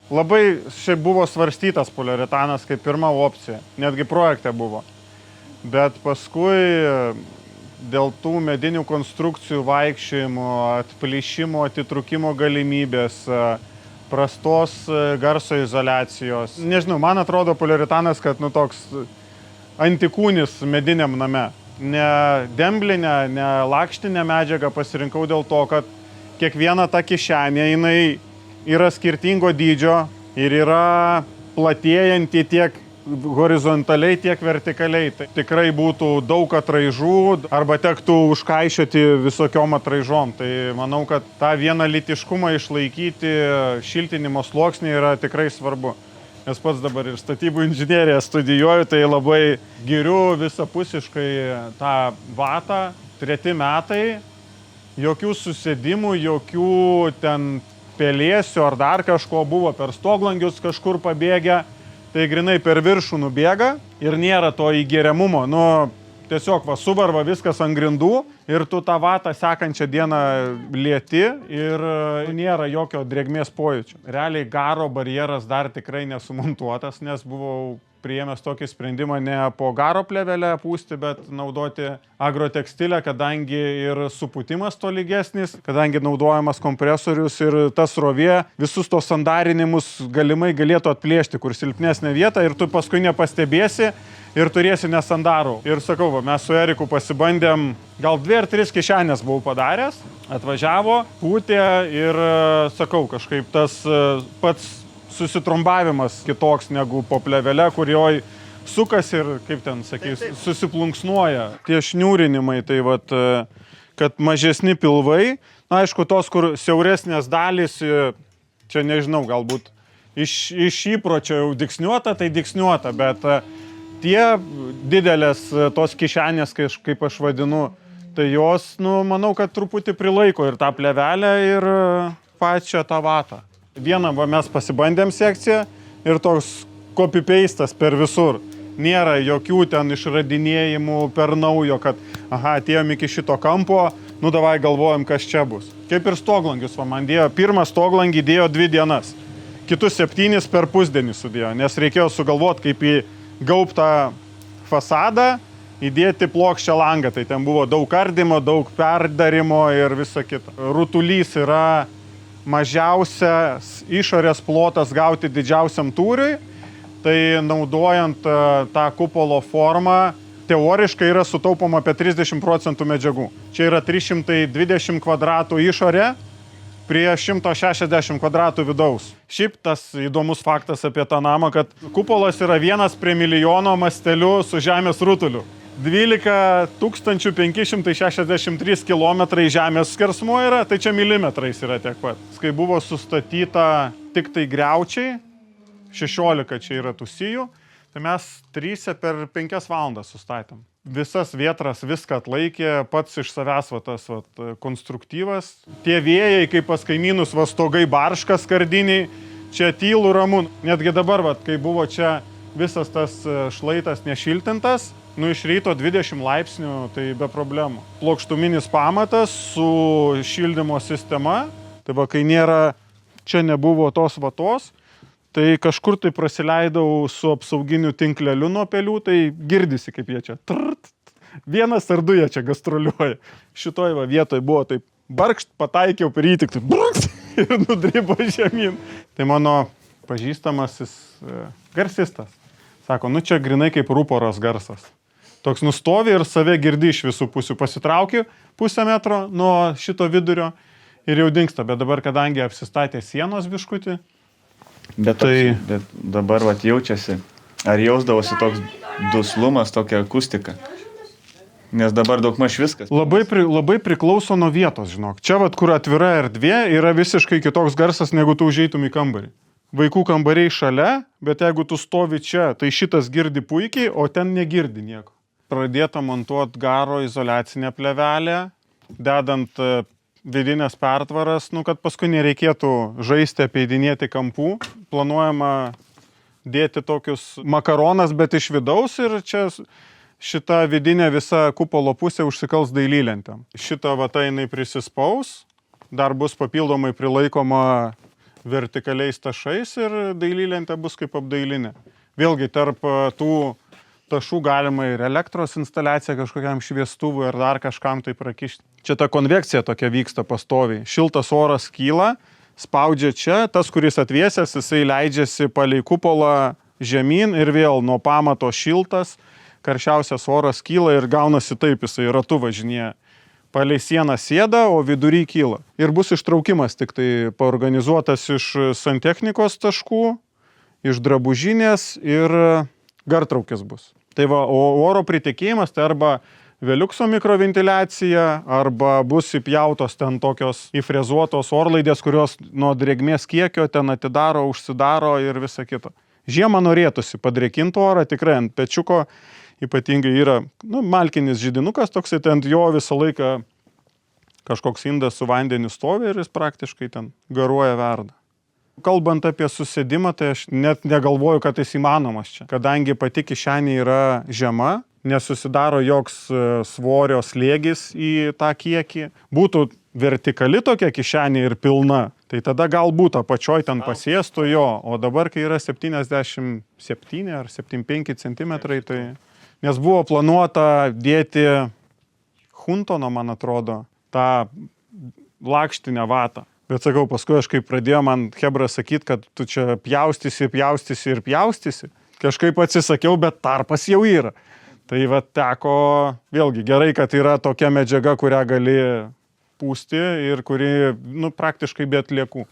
Labai šiaip buvo svarstytas poliuretanas kaip pirma opcija, netgi projekte buvo. Bet paskui dėl tų medinių konstrukcijų vaikščiojimo, atplyšimo, atitrūkimo galimybės, prastos garso izoliacijos. Nežinau, man atrodo poliuretanas, kad toks antikūnis mediniam name. Ne demblinę, ne lakštinę medžiagą pasirinkau dėl to, kad kiekviena ta kišenė jinai yra skirtingo dydžio ir yra platėjanti tiek horizontaliai, tiek vertikaliai. Tai tikrai būtų daug atraižų arba tektų užkaišioti visokiom atraižom. Tai manau, kad tą vienalytiškumą išlaikyti šiltinimo sluoksnį yra tikrai svarbu. Nes pats dabar ir statybų inžineriją studijuoju, tai labai giriu visapusiškai tą vatą. 3 metai, jokių susėdimų, jokių ten pelėsių ar dar kažko, buvo per stoglangius kažkur pabėgę, tai grinai per viršų nubėga ir nėra to įgeriamumo. Tiesiog suvarva viskas ant grindų ir tu tą vatą sekančią dieną lieti ir nėra jokio drėgmės pojūčio. Realiai garo barjeras dar tikrai nesumontuotas, nes buvau priėmęs tokį sprendimą ne po garo plėvelę pūsti, bet naudoti agrotekstilę, kadangi ir supūtimas tolygesnis, kadangi naudojamas kompresorius ir tas srovė visus tos sandarinimus galimai galėtų atplėšti, kur silpnesnė vieta ir tu paskui nepastebėsi ir turėsi nesandarų. Ir sakau, mes su Eriku pasibandėm, gal 2 ar 3 kišenės buvau padaręs, atvažiavo, pūtė ir sakau, kažkaip tas pats susitrombavimas kitoks negu po plėvele, kurioj sukas ir, kaip ten sakys, susiplunksnuoja. Tie šniūrinimai, tai kad mažesni pilvai, aišku, tos, kur siauresnės dalys, čia nežinau, galbūt iš įpročio jau diksniuota, tai diksniuota, bet tie didelės tos kišenės, kaip aš vadinu, tai jos, manau, kad truputį prilaiko ir tą plėvelę ir pačią tą vatą. Vieną mes pasibandėm sekciją ir toks copy-pastas per visur. Nėra jokių ten išradinėjimų per naujo, kad atėjom iki šito kampo, davai galvojam, kas čia bus. Kaip ir stoglangius, man dėjo, pirmą stoglangį dėjo 2 dienas, kitus 7 per pusdienį sudėjo, nes reikėjo sugalvoti, kaip į gaubtą fasadą įdėti plokščią langą. Tai ten buvo daug ardymo, daug perdarimo ir visa kita. Rutulys yra mažiausias išorės plotas gauti didžiausiam tūriui, tai naudojant tą kupolo formą, teoriškai yra sutaupoma apie 30% medžiagų. Čia yra 320 kvadratų išorė prie 160 kvadratų vidaus. Šiaip tas įdomus faktas apie tą namą, kad kupolas yra 1 prie milijono masteliu su žemės rutuliu. 12 563 km žemės skersmuo yra, tai čia milimetrais yra tiek pat. Kai buvo sustatyta tik tai griaučiai, 16 čia yra tų sijų, tai mes 3 per 5 valandas sustatėm. Visas vietras viską atlaikė, pats iš savęs tas konstruktyvas. Tie vėjai, kaip pas kaimynus, stogai barškas skardiniai, čia tylų ramu. Netgi dabar, kai buvo čia visas tas šlaitas nešiltintas, iš ryto 20 laipsnių, tai be problemų. Plokštuminis pamatas su šildymo sistema, tai kai nėra, čia nebuvo tos vatos, tai kažkur tai prasileidau su apsauginiu tinkleliu nuo pelių, tai girdisi, kaip jie čia. Vienas ar 2 jie čia gastroliuoja. Šitoj vietoj buvo taip, barkšt, pataikiau per jį, tik tai brks ir nudribo žemyn. Tai mano pažįstamasis garsistas sako, čia grinai kaip ruporas garsas. Toks nustovi ir save girdi iš visų pusių. Pasitrauki 0,5 metro nuo šito vidurio ir jau dingsta. Bet dabar, kadangi apsistatė sienos biškutį, bet dabar jaučiasi. Ar jausdavosi toks duslumas, tokia akustika? Nes dabar daugmaž viskas. Labai priklauso nuo vietos, žinok. Čia, kur atvira erdvė, yra visiškai kitoks garsas, negu tu užeitum į kambarį. Vaikų kambariai šalia, bet jeigu tu stovi čia, tai šitas girdi puikiai, o ten negirdi nieko. Pradėta montuoti garo izoliacinę plėvelę, dedant vidinės pertvaras, kad paskui nereikėtų žaisti, apeidinėti kampų. Planuojama dėti tokius makaronas, bet iš vidaus ir čia šita vidinė visa kupolo pusė užsikals dailylentėm. Šita vata jinai prisispaus, dar bus papildomai prilaikoma vertikaliais tašais ir dailylentė bus kaip apdailinė. Vėlgi tarp tų tašų galima ir elektros instaliaciją kažkokiam šviestuvui ar dar kažkam tai prakišti. Čia ta konvekcija tokia vyksta pastoviai. Šiltas oras kyla, spaudžia čia, tas, kuris atvėsęs, jisai leidžiasi palei kupolą žemyn ir vėl nuo pamato šiltas, karščiausias oras kyla ir gaunasi taip, jisai ratu važinėja. Palei sieną sėda, o vidury kyla. Ir bus ištraukimas tik tai paorganizuotas iš santechnikos taškų, iš drabužinės ir gartraukis bus. Tai va, o oro pritekėjimas tai arba veliukso mikroventiliacija, arba bus įpjautos ten tokios įfrezuotos orlaidės, kurios nuo drėgmės kiekio ten atidaro, užsidaro ir visa kita. Žiemą norėtųsi padrėkinti orą, tikrai ant pečiuko ypatingai yra malkinis židinukas, toksai ant jo visą laiką kažkoks indas su vandeniu stovi ir jis praktiškai ten garuoja verda. Kalbant apie susėdimą, tai aš net negalvoju, kad jis įmanomas čia. Kadangi pati kišenė yra žema, nesusidaro joks svorio slėgis į tą kiekį. Būtų vertikali tokia kišenė ir pilna, tai tada galbūt apačioj ten pasėstų jo, o dabar, kai yra 77 ar 75 cm, tai... Nes buvo planuota dėti Huntono, man atrodo, tą lakštinę vatą. Bet sakau, paskui aš kaip pradėjo man chebra sakyti, kad tu čia pjaustysi. Kažkaip atsisakiau, bet tarpas jau yra. Tai va teko, vėlgi gerai, kad yra tokia medžiaga, kurią gali pūsti ir kuri praktiškai be atliekų.